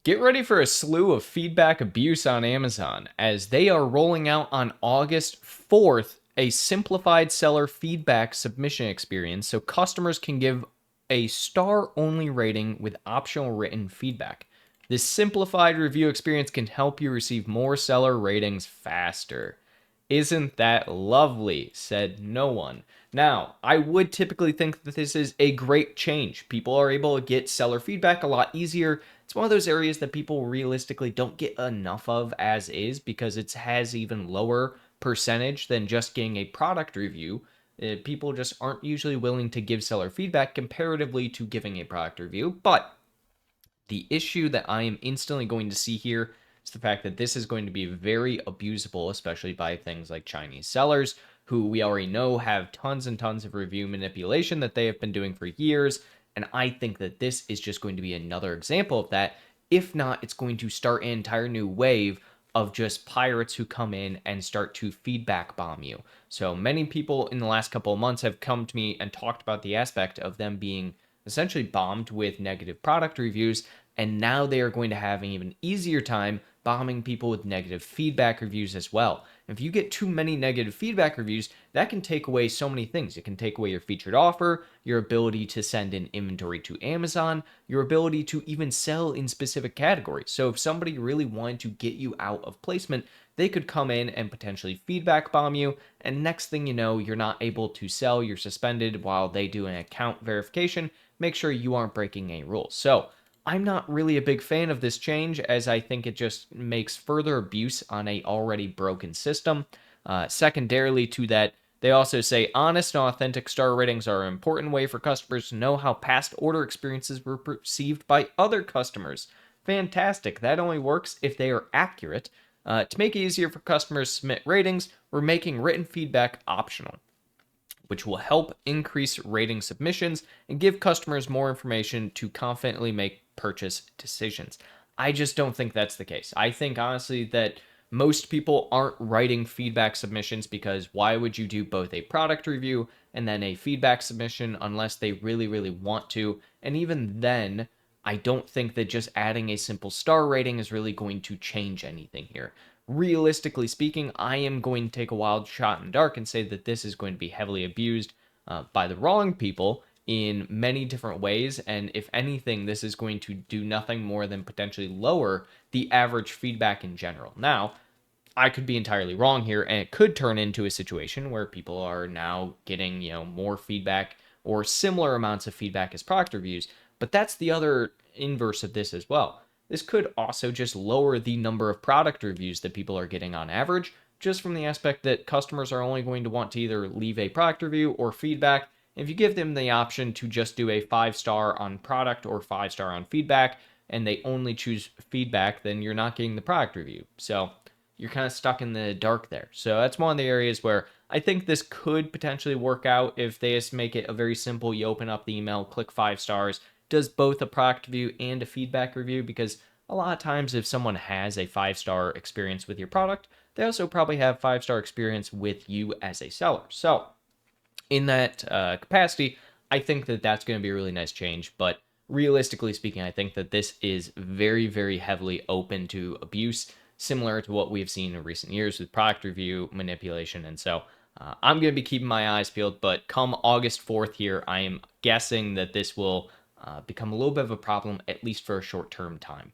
Get ready for a slew of feedback abuse on Amazon as they are rolling out on August 4th a simplified seller feedback submission experience so customers can give a star only rating with optional written feedback. This simplified review experience can help you receive more seller ratings faster. Isn't that lovely? Said no one. Now, I would typically think that this is a great change. People are able to get seller feedback a lot easier. It's one of those areas that people realistically don't get enough of as is because it has even lower percentage than just getting a product review. People just aren't usually willing to give seller feedback comparatively to giving a product review. But the issue that I am instantly going to see here is the fact that this is going to be very abusable, especially by things like Chinese sellers, who we already know have tons and tons of review manipulation that they have been doing for years. And I think that this is just going to be another example of that. If not, it's going to start an entire new wave of just pirates who come in and start to feedback bomb you. So many people in the last couple of months have come to me and talked about the aspect of them being essentially bombed with negative product reviews, and now they are going to have an even easier time bombing people with negative feedback reviews as well. If you get too many negative feedback reviews, that can take away so many things. It can take away your featured offer, your ability to send in inventory to Amazon, your ability to even sell in specific categories. So if somebody really wanted to get you out of placement, they could come in and potentially feedback bomb you, and next thing you know, you're not able to sell, you're suspended while they do an account verification, make sure you aren't breaking any rules. So I'm not really a big fan of this change, as I think it just makes further abuse on a already broken system. Secondarily to that, they also say honest and authentic star ratings are an important way for customers to know how past order experiences were perceived by other customers. Fantastic. That only works if they are accurate. To make it easier for customers to submit ratings, we're making written feedback optional, which will help increase rating submissions and give customers more information to confidently make purchase decisions. I just don't think that's the case. I think honestly that most people aren't writing feedback submissions because why would you do both a product review and then a feedback submission unless they really, really want to? And even then, I don't think that just adding a simple star rating is really going to change anything here. Realistically speaking, I am going to take a wild shot in the dark and say that this is going to be heavily abused by the wrong people in many different ways. And if anything, this is going to do nothing more than potentially lower the average feedback in general. Now, I could be entirely wrong here, and it could turn into a situation where people are now getting, more feedback or similar amounts of feedback as product reviews. But that's the other inverse of this as well. This could also just lower the number of product reviews that people are getting on average, just from the aspect that customers are only going to want to either leave a product review or feedback. If you give them the option to just do a 5-star on product or 5-star on feedback, and they only choose feedback, then you're not getting the product review. So you're kind of stuck in the dark there. So that's one of the areas where I think this could potentially work out if they just make it a very simple. You open up the email, click 5 stars, does both a product review and a feedback review, because a lot of times if someone has a 5-star experience with your product, they also probably have 5-star experience with you as a seller. So in that capacity, I think that that's going to be a really nice change. But realistically speaking, I think that this is very, very heavily open to abuse, similar to what we've seen in recent years with product review manipulation. And so I'm going to be keeping my eyes peeled. But come August 4th here, I am guessing that this will become a little bit of a problem, at least for a short term time.